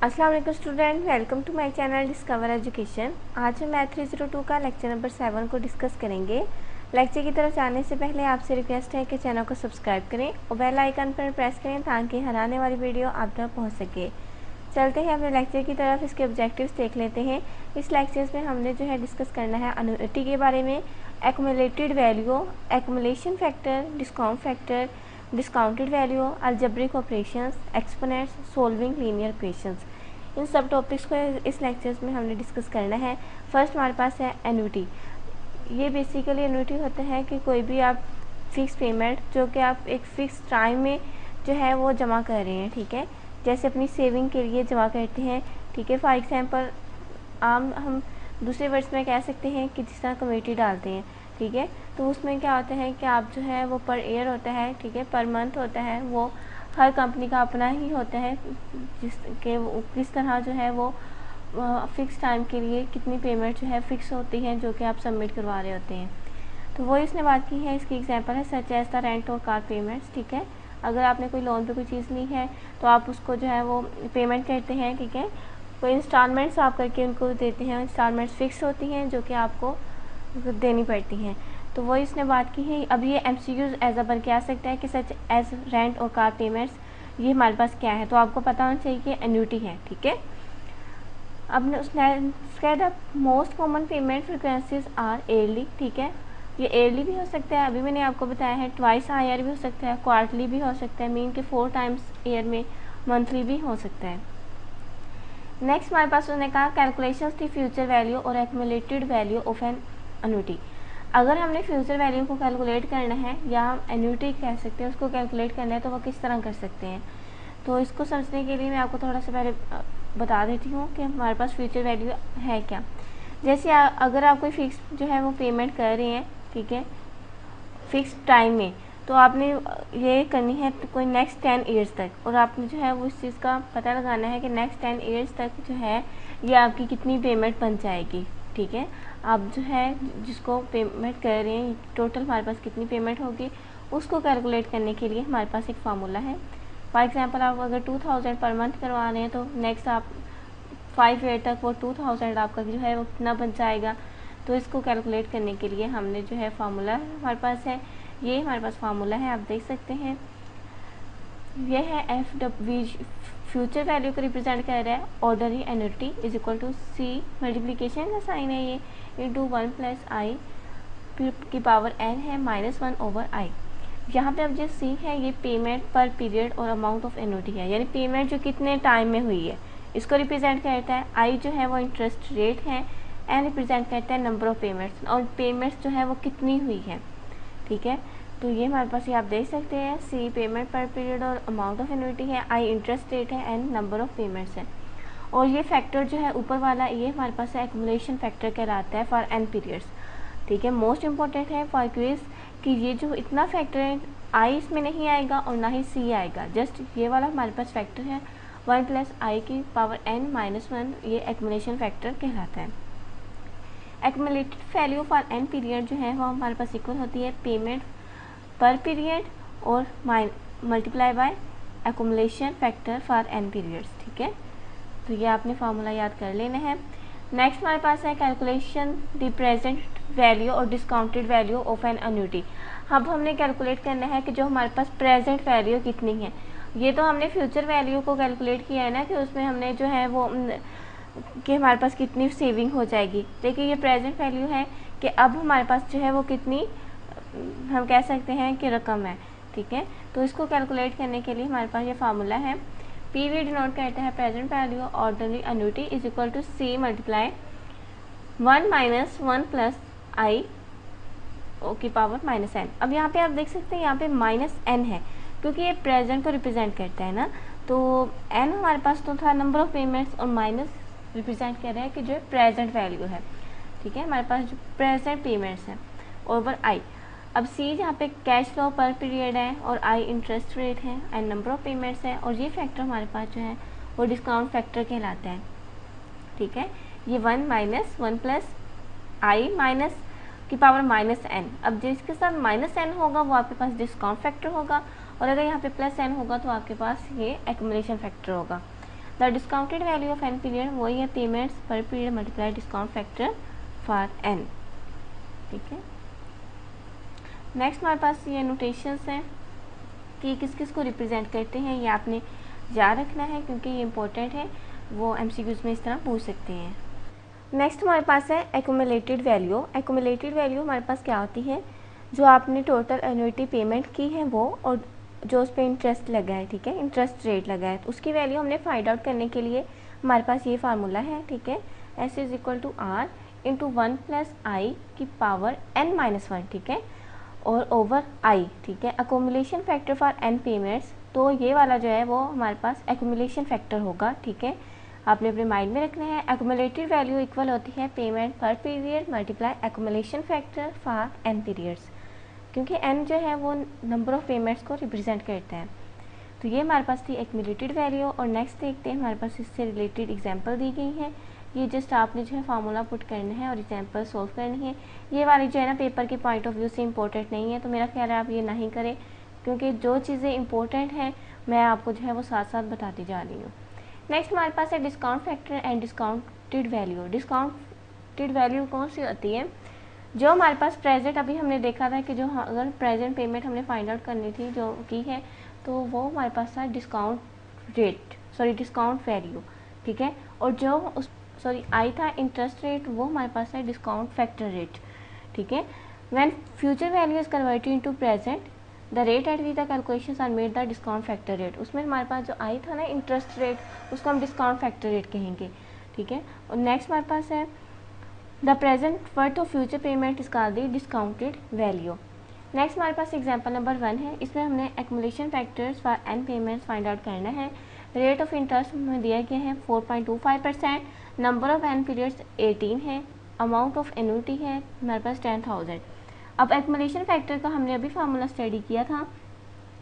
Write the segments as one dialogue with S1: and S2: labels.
S1: अस्सलाम वालेकुम student, welcome to my channel discover education. आज हम मैथ 302 का लेक्चर नंबर 7 को डिस्कस करेंगे। लेक्चर की तरफ जाने से पहले आपसे रिक्वेस्ट है कि चैनल को सब्सक्राइब करें और बेल आइकन पर प्रेस करें ताकि हर आने वाली वीडियो आप तक पहुंच सके। चलते हैं अपने लेक्चर की तरफ, इसके ऑब्जेक्टिव्स देख लेते हैं। इस लेक्चर में हमने जो है डिस्कस करना है एन्युटी के बारे में, accumulated value, accumulation factor, discount factor, discounted value, algebraic operations, exponents, solving linear equations. इन सब टॉपिक्स को इस लेक्चर्स में हमने डिस्कस करना है। फर्स्ट हमारे पास है एन्युटी। ये बेसिकली एन्युटी होता है कि कोई भी आप फिक्स पेमेंट जो कि आप एक फिक्स टाइम में जो है वो जमा कर रहे हैं, ठीक है। जैसे अपनी सेविंग के लिए जमा करते हैं, ठीक है। फॉर एग्जांपल हम दूसरे वर्ड्स में कह सकते हैं कि जिस तरह कमेटी डालते हैं, ठीक है। तो उसमें क्या होता है कि आप जो है वो पर ईयर होता है, ठीक है, पर मंथ होता है, वो हर कंपनी का अपना ही होता है जिसके किस तरह जो है वो फिक्स टाइम के लिए कितनी पेमेंट जो है फिक्स होती है जो कि आप सबमिट करवा रहे होते हैं। तो वो इसने बात की है, इसकी एग्जांपल है सच एज द रेंट और कार पेमेंट्स, ठीक है। अगर आपने कोई लोन पे कोई चीज़ ली है तो आप उसको जो है वो पेमेंट करते हैं, ठीक है। कोई इंस्टॉलमेंट्स आप करके उनको देते हैं, इंस्टॉलमेंट्स फिक्स होती हैं जो कि आपको देनी पड़ती हैं। तो वो इसने बात की है। अब ये MCQs एज बन के आ सकता है कि सच एज रेंट और कार पेमेंट्स, ये हमारे पास क्या है, तो आपको पता होना चाहिए कि एन्युटी है, ठीक है। अब उसने most common payment frequencies are yearly, ठीक है। ये ईयरली भी हो सकता है, अभी मैंने आपको बताया है, ट्वाइस आ ईयर भी हो सकता है, क्वार्टरली भी हो सकता है, मीन के 4 टाइम्स ईयर में, मंथली भी हो सकता है। नेक्स्ट हमारे पास उसने कहा कैलकुलेशन दी फ्यूचर वैल्यू और accumulated value of an annuity. अगर हमने फ्यूचर वैल्यू को कैलकुलेट करना है या हम एन्युटी कह सकते हैं उसको कैलकुलेट करना है तो वो किस तरह कर सकते हैं। तो इसको समझने के लिए मैं आपको थोड़ा सा पहले बता देती हूँ कि हमारे पास फ्यूचर वैल्यू है क्या। जैसे अगर आप कोई फिक्स जो है वो पेमेंट कर रहे हैं, ठीक है, फिक्स टाइम में, तो आपने ये करनी है तो कोई नेक्स्ट 10 ईयर्स तक, और आपने जो है वो इस चीज़ का पता लगाना है कि नेक्स्ट 10 ईयर्स तक जो है ये आपकी कितनी पेमेंट बन जाएगी, ठीक है। आप जो है जिसको पेमेंट कर रहे हैं टोटल हमारे पास कितनी पेमेंट होगी उसको कैलकुलेट करने के लिए हमारे पास एक फार्मूला है। फॉर एग्जांपल आप अगर 2000 पर मंथ करवा रहे हैं तो नेक्स्ट आप 5 ईयर तक वो 2000 आपका जो है वो कितना बन जाएगा। तो इसको कैलकुलेट करने के लिए हमने जो है फार्मूला हमारे पास है, ये हमारे पास फार्मूला है, आप देख सकते हैं। ये है FW, फ्यूचर वैल्यू को रिप्रेजेंट कर रहा है ordinary annuity is equal to C, multiplication का साइन है ये, इंटू 1 + I की पावर n है -1 ओवर I। यहाँ पे अब जो C है ये पेमेंट पर पीरियड और अमाउंट ऑफ एन्युटी है, यानी पेमेंट जो कितने टाइम में हुई है इसको रिप्रेजेंट करता है। I जो है वो इंटरेस्ट रेट है, n रिप्रेजेंट करता है नंबर ऑफ पेमेंट्स, और पेमेंट्स जो है वो कितनी हुई है, ठीक है। तो ये हमारे पास ये आप देख सकते हैं, C पेमेंट पर पीरियड और अमाउंट ऑफ एन्युटी है, I इंटरेस्ट रेट है, n नंबर ऑफ पेमेंट्स है। और ये फैक्टर जो है ऊपर वाला ये हमारे पास एक्यूमुलेशन फैक्टर कहलाता है फॉर n पीरियड्स, ठीक है। मोस्ट इंपॉर्टेंट है फॉर क्विज कि ये जो इतना फैक्टर है I इसमें नहीं आएगा और ना ही C आएगा, जस्ट ये वाला हमारे पास फैक्टर है 1 + I की पावर n -1, ये एक्यूमुलेशन फैक्टर कहलाता है। Accumulated value for n period जो है वो हमारे पास इक्वल होती है पेमेंट पर पीरियड और multiply by accumulation factor for n periods, ठीक है। तो ये आपने फार्मूला याद कर लेना है। नेक्स्ट हमारे पास है कैलकुलेशन द प्रेजेंट वैल्यू और discounted value of an annuity. अब हमने कैलकुलेट करना है कि जो हमारे पास प्रेजेंट वैल्यू कितनी है। ये तो हमने फ्यूचर वैल्यू को कैलकुलेट किया है ना कि उसमें हमने जो है वो कि हमारे पास कितनी सेविंग हो जाएगी। देखिए ये प्रेजेंट वैल्यू है कि अब हमारे पास जो है वो कितनी, हम कह सकते हैं कि रकम है, ठीक है। तो इसको कैलकुलेट करने के लिए हमारे पास ये फार्मूला है, PV डिनोट करता है present value ordinary annuity is equal to C multiply 1 - 1 + I की पावर -n। अब यहाँ पे आप देख सकते हैं यहाँ पे -n है क्योंकि ये प्रेजेंट को रिप्रेजेंट करता है ना, तो n हमारे पास तो था नंबर ऑफ पेमेंट्स और माइनस रिप्रेजेंट कर रहा है कि जो प्रेजेंट वैल्यू है, ठीक है, हमारे पास जो प्रेजेंट पेमेंट्स हैं ओवर I। अब C जहाँ पे कैश फ्लो पर पीरियड है और I इंटरेस्ट रेट है, एंड नंबर ऑफ पेमेंट्स है, और ये फैक्टर हमारे पास जो है वो डिस्काउंट फैक्टर कहलाता है, ठीक है। ये 1 - 1 + I माइनस की पावर -n। अब जिसके साथ -n होगा वो आपके पास डिस्काउंट फैक्टर होगा, और अगर यहाँ पे +n होगा तो आपके पास ये एक्यूमुलेशन फैक्टर होगा। The discounted value of n period वही है payments per period multiply discount factor for n. ठीक है, नेक्स्ट हमारे पास ये नोटेशंस हैं कि किस किस को रिप्रेजेंट करते हैं, ये आपने याद रखना है क्योंकि ये इंपॉर्टेंट है, वो एमसीक्यूज में इस तरह पूछ सकते हैं। नेक्स्ट हमारे पास है एक्यूमुलेटेड वैल्यू। एक्यूमुलेटेड वैल्यू हमारे पास क्या होती है, जो आपने टोटल एन्युटी पेमेंट की है वो और जो उस पर इंटरेस्ट लगा है, ठीक है, इंटरेस्ट रेट लगा है, तो उसकी वैल्यू हमने फाइंड आउट करने के लिए हमारे पास ये फार्मूला है। ठीक है, s is equal to r into 1 plus i की पावर n माइनस 1। ठीक है, और ओवर आई। ठीक है, accumulation factor for n payments, तो ये वाला जो है वो हमारे पास एक्यूमुलेशन फैक्टर होगा। ठीक है, आपने अपने माइंड में रखना है। एक्यूमुलेटेड वैल्यू इक्वल होती है पेमेंट पर period multiply accumulation factor for n periods, क्योंकि n जो है वो नंबर ऑफ पेमेंट्स को रिप्रेजेंट करता है। तो ये हमारे पास थी एक्यूमुलेटेड वैल्यू। और नेक्स्ट देखते हैं, हमारे पास इससे रिलेटेड एग्जांपल दी गई है। ये जस्ट आपने जो है फार्मूला पुट करना है और एग्जांपल सॉल्व करनी है। ये वाली जो है ना पेपर के पॉइंट ऑफ व्यू से इंपॉर्टेंट नहीं है, तो मेरा ख्याल है आप ये नहीं करें, क्योंकि जो चीज़ें इंपॉर्टेंट हैं मैं आपको जो है वो साथ साथ बताती जा रही हूँ। नेक्स्ट हमारे पास है discount factor and discounted value. Discounted value कौन सी होती है, जो हमारे पास प्रेजेंट, अभी हमने देखा था कि जो अगर प्रेजेंट पेमेंट हमने फाइंड आउट करनी थी जो की है, तो वो हमारे पास था discount rate, sorry discount value. ठीक है, और जो उस आई था इंटरेस्ट रेट, वो हमारे पास है डिस्काउंट फैक्टर रेट। ठीक है, when future value is converted into present the rate at which the calculations are made the discount factor rate. उसमें हमारे पास जो आई था ना इंटरेस्ट रेट, उसको हम डिस्काउंट फैक्टर रेट कहेंगे। ठीक है, और नेक्स्ट हमारे पास है the present worth of future payment is called the discounted value. Next हमारे पास एग्जाम्पल नंबर 1 है, इसमें हमने accumulation factors for n payments find out करना है। रेट ऑफ इंटरेस्ट हमें दिया गया है 4.25%, नंबर ऑफ एन पीरियड्स 18 है, अमाउंट ऑफ एन्युटी है हमारे पास 10,000। अब एक्यूमुलेशन फैक्टर का हमने अभी फार्मूला स्टडी किया था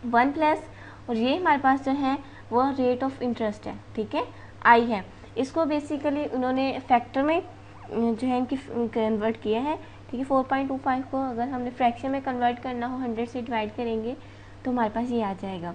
S1: 1 प्लस, और ये हमारे पास जो है वो रेट ऑफ इंटरेस्ट है। ठीक है, आई है, इसको बेसिकली उन्होंने फैक्टर में जो है इनकी कन्वर्ट किया है। ठीक है, 4.25 को अगर हमने फ्रैक्शन में कन्वर्ट करना हो 100 से डिवाइड करेंगे तो हमारे पास ये आ जाएगा।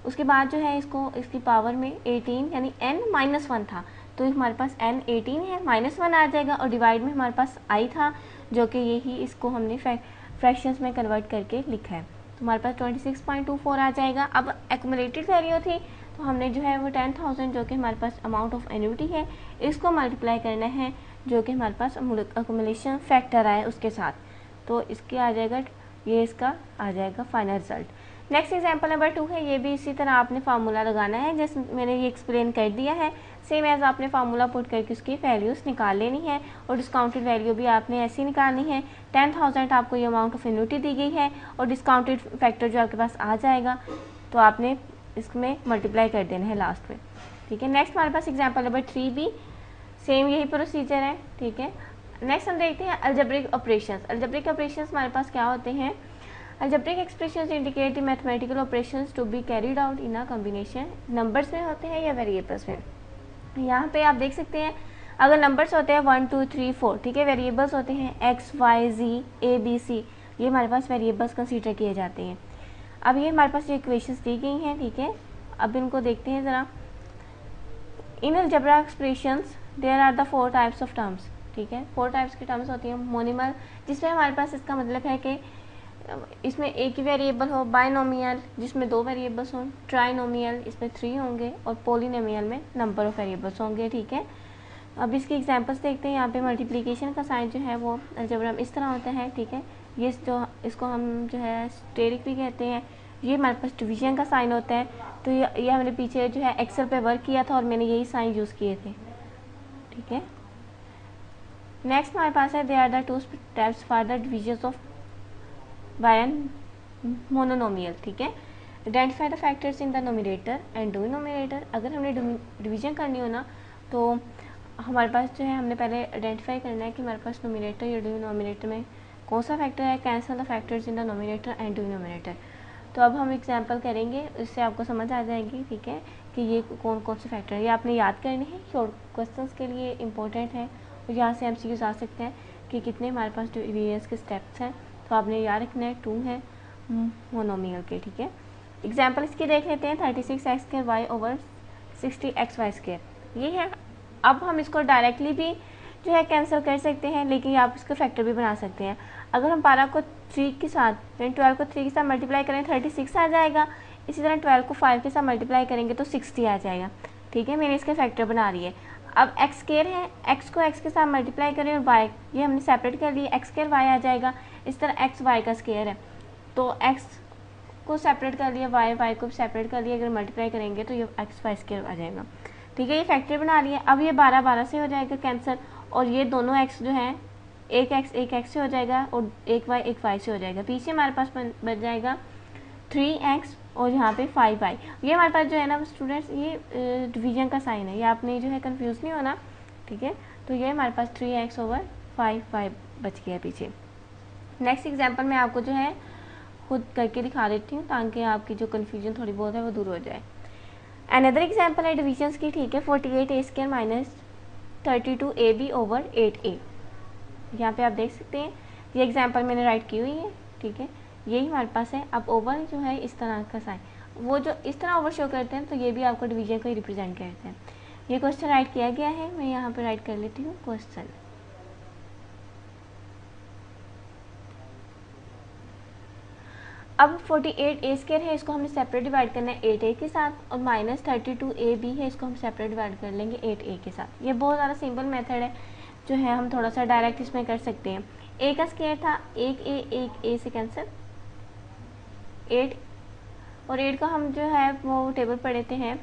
S1: उसके बाद जो है इसको इसकी पावर में 18 यानी n माइनस 1 था, तो हमारे पास n 18 है, माइनस 1 आ जाएगा, और डिवाइड में हमारे पास i था जो कि यही इसको हमने फ्रैक्शंस में कन्वर्ट करके लिखा है, तो हमारे पास 26.24 आ जाएगा। अब एक्यूमुलेटेड वैल्यू थी तो हमने जो है वो 10,000 जो कि हमारे पास अमाउंट ऑफ एन्युटी है, इसको मल्टीप्लाई करना है जो कि हमारे पास एक्यूमुलेशन फैक्टर आए उसके साथ, तो इसके आ जाएगा, ये इसका आ जाएगा final result. Next example number 2 है, ये भी इसी तरह आपने फार्मूला लगाना है जैसे मैंने ये एक्सप्लेन कर दिया है, सेम एज आपने फार्मूला पुट करके उसकी वैल्यूज़ निकाल लेनी है, और डिस्काउंटेड वैल्यू भी आपने ऐसी निकालनी है। 10,000 आपको ये अमाउंट ऑफ एन्युटी दी गई है, और डिस्काउंटेड फैक्टर जो आपके पास आ जाएगा तो आपने इसमें मल्टीप्लाई कर देना है लास्ट में। ठीक है, नेक्स्ट हमारे पास एग्जाम्पल नंबर 3 भी सेम यही प्रोसीजर है। ठीक है, नेक्स्ट हम देखते हैं अलजेब्रिक ऑपरेशंस। अलजेब्रिक ऑपरेशंस हमारे पास क्या होते हैं, algebraic expressions indicate the mathematical operations to be carried out in a combination. Numbers में होते हैं या वेरिएबल्स में। यहाँ पे आप देख सकते हैं अगर नंबर्स होते हैं 1 2 3 4, ठीक है, वेरिएबल्स होते हैं x y z a b c, ये हमारे पास वेरिएबल्स कंसीडर किए जाते हैं। अब ये हमारे पास इक्वेशंस दी गई हैं। ठीक है, अब इनको देखते हैं ज़रा। In algebra expressions there are the 4 types of terms. ठीक है, 4 टाइप्स की टर्म्स होती हैं। मोनिमल, जिसमें हमारे पास इसका मतलब है कि इसमें एक ही वेरिएबल हो, बायनोमियल जिसमें 2 वेरिएबल्स हों, ट्राइनोमियल इसमें 3 होंगे, और पोलिनोमियल में नंबर ऑफ वेरिएबल्स होंगे। ठीक है, अब इसकी एग्जांपल्स देखते हैं। यहाँ पे मल्टीप्लिकेशन का साइन जो है वो अलजेब्रा में इस तरह होता है। ठीक है, ये जो इसको हम जो है स्टेरिक भी कहते हैं। ये हमारे पास डिवीजन का साइन होता है, तो ये हमने पीछे जो है एक्सेल पे वर्क किया था और मैंने यही साइन यूज़ किए थे। ठीक है, नेक्स्ट हमारे पास है they are the 2 steps for the division of by an monomial. ठीक है, identify the factors in the nominator and denominator. अगर हमने डिवीजन करनी हो ना तो हमारे पास जो है हमने पहले आइडेंटिफाई करना है कि हमारे पास नोमिनेटर या डिनोमिनेटर में कौन सा फैक्टर है। Cancel the factors in the nominator and denominator. तो अब हम एग्जांपल करेंगे, इससे आपको समझ आ जाएगी। ठीक है, कि ये कौन कौन से फैक्टर है, ये आपने याद करने हैं, शॉर्ट क्वेश्चंस के लिए इंपॉर्टेंट है, और यहाँ से एमसीक्यूज आ सकते हैं कि कितने हमारे पास डिवीजन्स के स्टेप्स हैं, तो आपने याद रखना है 2 है मोनोमियल के। ठीक है, एग्जाम्पल इसकी देख लेते हैं। 36x² y/6 60xy², ये है। अब हम इसको डायरेक्टली भी जो है कैंसिल कर सकते हैं, लेकिन आप इसको फैक्टर भी बना सकते हैं। अगर हम 12 को 3 के साथ यानी 12 को 3 के साथ मल्टीप्लाई करें 36 आ जाएगा। इसी तरह 12 को 5 के साथ मल्टीप्लाई करेंगे तो 60 आ जाएगा। ठीक है, मैंने इसके फैक्टर बना रही है। अब x² है, x को x के साथ मल्टीप्लाई करें और y ये हमने सेपरेट कर लिया, x² y आ जाएगा। इस तरह x y का स्क्वायर है तो x को सेपरेट कर लिया, y को सेपरेट कर लिया, अगर मल्टीप्लाई करेंगे तो ये x² आ जाएगा। ठीक है, ये फैक्टर बना लिया। अब ये 12 से हो जाएगा कैंसिल, और ये दोनों x जो है एक x से हो जाएगा और एक y से हो जाएगा। पीछे हमारे पास बच जाएगा 3x और यहाँ पे 5y। ये हमारे पास जो है ना स्टूडेंट्स, ये डिवीजन का साइन है, ये आपने जो है कंफ्यूज नहीं होना। ठीक है, तो ये हमारे पास 3x ओवर 5y बच गया पीछे। नेक्स्ट एग्जांपल मैं आपको जो है खुद करके दिखा देती हूँ ताकि आपकी जो कन्फ्यूजन थोड़ी बहुत है वो दूर हो जाए। अनदर एग्जांपल है डिविजन्स की। ठीक है, 48a² minus 32ab over 8a। यहाँ पे आप देख सकते हैं ये एग्जांपल मैंने राइट की हुई है। ठीक है, यही हमारे पास है। अब ओवर जो है इस तरह का साइन, वो जो इस तरह ओवर शो करते हैं तो ये भी आपको डिवीजन को ही रिप्रेजेंट करते हैं। ये क्वेश्चन राइट किया गया है, मैं यहाँ पे राइट कर लेती हूँ क्वेश्चन। अब 48a² है, इसको हमने सेपरेट डिवाइड करना है 8a के साथ, और माइनस 32ab है, इसको हम सेपरेट डिवाइड कर लेंगे 8a के साथ। ये बहुत ज़्यादा सिंपल मेथड है जो है, हम थोड़ा सा डायरेक्ट इसमें कर सकते हैं। a का स्क्वायर था, एक a से कैंसिल 8, और 8 का हम जो है वो टेबल पढ़ लेते हैं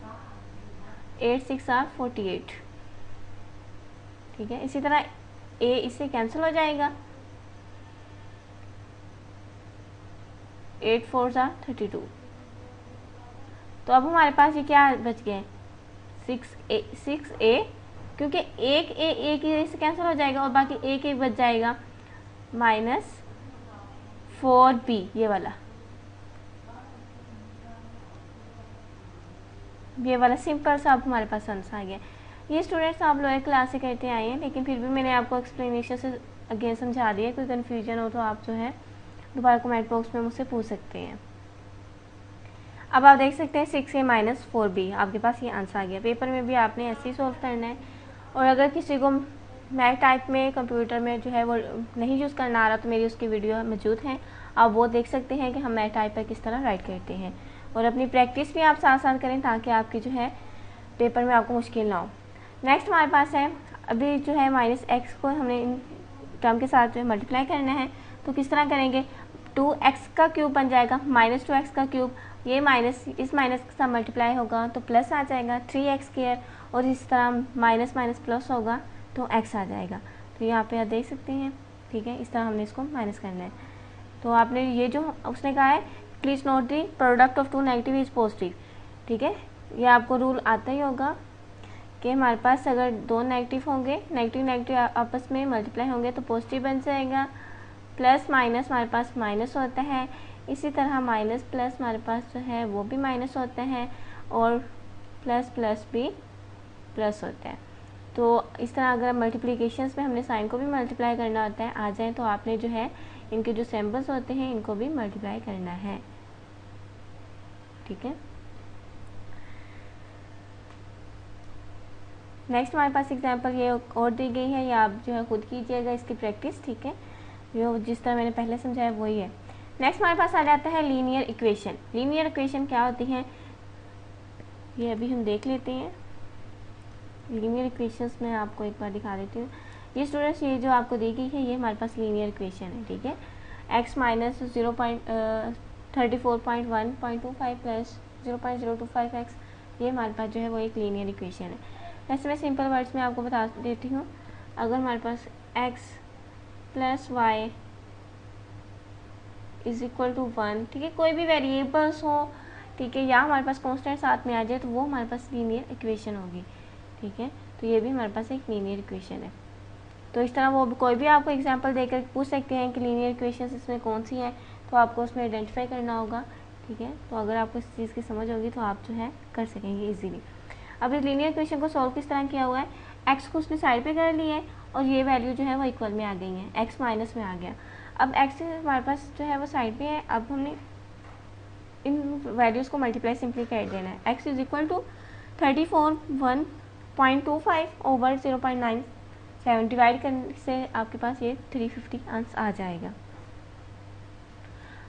S1: 8 6 are 48। ठीक है, इसी तरह a इससे कैंसिल हो जाएगा, 8 4 are 32। तो अब हमारे पास ये क्या बच गए 6a, क्योंकि एक a से कैंसिल हो जाएगा और बाकी एक बच जाएगा, माइनस 4b ये वाला सिंपल सा अब हमारे पास आंसर आ गया। ये स्टूडेंट्स आप लोअर क्लास से करते आए हैं, लेकिन फिर भी मैंने आपको एक्सप्लेनेशन से अगेन समझा दिया। कोई कन्फ्यूजन हो तो आप जो है दोबारा कमेंट बॉक्स में मुझसे पूछ सकते हैं। अब आप देख सकते हैं 6a माइनस 4b, आपके पास ये आंसर आ गया। पेपर में भी आपने ऐसे ही सॉल्व करना है, और अगर किसी को मैथ टाइप में कंप्यूटर में जो है वो नहीं यूज़ करना आ रहा तो मेरी उसकी वीडियो मौजूद हैं, आप वो देख सकते हैं कि हम मैथ टाइप पर किस तरह राइट करते हैं, और अपनी प्रैक्टिस भी आप साथ साथ करें ताकि आपकी जो है पेपर में आपको मुश्किल ना हो। नेक्स्ट हमारे पास है, अभी जो है माइनस x को हमने इन टर्म के साथ जो है मल्टीप्लाई करना है, तो किस तरह करेंगे 2x का क्यूब बन जाएगा माइनस 2x का क्यूब, ये माइनस इस माइनस के साथ मल्टीप्लाई होगा तो प्लस आ जाएगा 3x², और इस तरह माइनस माइनस प्लस होगा तो x आ जाएगा। तो यहाँ पे आप देख सकते हैं। ठीक है, इस तरह हमने इसको माइनस करना है। तो आपने ये जो उसने कहा है please note the product of 2 negative is positive. ठीक है, ये आपको रूल आता ही होगा कि हमारे पास अगर 2 नेगेटिव होंगे, नेगेटिव आपस में मल्टीप्लाई होंगे तो पॉजिटिव बन जाएगा। प्लस माइनस हमारे पास माइनस होता है, इसी तरह माइनस प्लस हमारे पास जो है वो भी माइनस होता है, और प्लस प्लस भी प्लस होता है। तो इस तरह अगर मल्टीप्लिकेशंस में हमने साइन को भी मल्टीप्लाई करना होता है आ जाए तो आपने जो है इनके जो सिंबल्स होते हैं इनको भी मल्टीप्लाई करना है। ठीक है, नेक्स्ट हमारे पास एग्जांपल ये और दी गई है, या आप जो है खुद कीजिएगा इसकी प्रैक्टिस। ठीक है, जो जिस तरह मैंने पहले समझाया वही है। नेक्स्ट हमारे पास आ जाता है लीनियर इक्वेशन। लीनियर इक्वेशन क्या होती है ये अभी हम देख लेते हैं। लीनियर इक्वेशंस में आपको एक बार दिखा देती हूँ। ये स्टूडेंट्स ये जो आपको दी गई है ये हमारे पास लीनियर इक्वेशन है। ठीक है, x माइनस 34.1.25 प्लस 0.025x, ये हमारे पास जो है वो एक लीनियर इक्वेशन है। वैसे मैं सिंपल वर्ड्स में आपको बता देती हूँ। अगर हमारे पास x plus y is equal to 1, ठीक है, कोई भी वेरिएबल्स हो, ठीक है, या हमारे पास कांस्टेंट साथ में आ जाए तो वो हमारे पास लीनियर इक्वेशन होगी। ठीक है, तो ये भी हमारे पास एक लीनियर इक्वेशन है। तो इस तरह वो कोई भी आपको एग्जांपल देकर पूछ सकते हैं कि लीनियर इक्वेशंस इसमें कौन सी हैं, तो आपको उसमें आइडेंटिफाई करना होगा। ठीक है, तो अगर आपको इस चीज़ की समझ होगी तो आप जो है कर सकेंगे इजीली। अब इस लीनियर इक्वेशन को सॉल्व किस तरह किया हुआ है, एक्स को उसने साइड पे कर लिया है और ये वैल्यू जो है वो इक्वल में आ गई है, एक्स माइनस में आ गया। अब एक्स हमारे पास जो है वो साइड पे है, अब हमने इन वैल्यूज़ को मल्टीप्लाई सिंपली कर देना है। X is equal to 34.1.25 over 0.97 divide करने से आपके पास ये 350 आंसर आ जाएगा।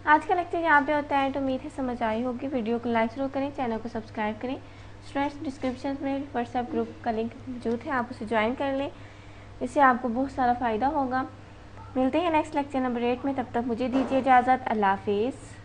S1: आज का लेक्चर यहाँ पे होता है, तो उम्मीद है समझ आई होगी। वीडियो को लाइक जरूर करें, चैनल को सब्सक्राइब करें। स्टूडेंट्स, डिस्क्रिप्शन में व्हाट्सएप ग्रुप का लिंक मौजूद है, आप उसे ज्वाइन कर लें, इससे आपको बहुत सारा फ़ायदा होगा। मिलते हैं नेक्स्ट लेक्चर नंबर 8 में, तब तक मुझे दीजिए इजाज़त। अल्लाह हाफिज़।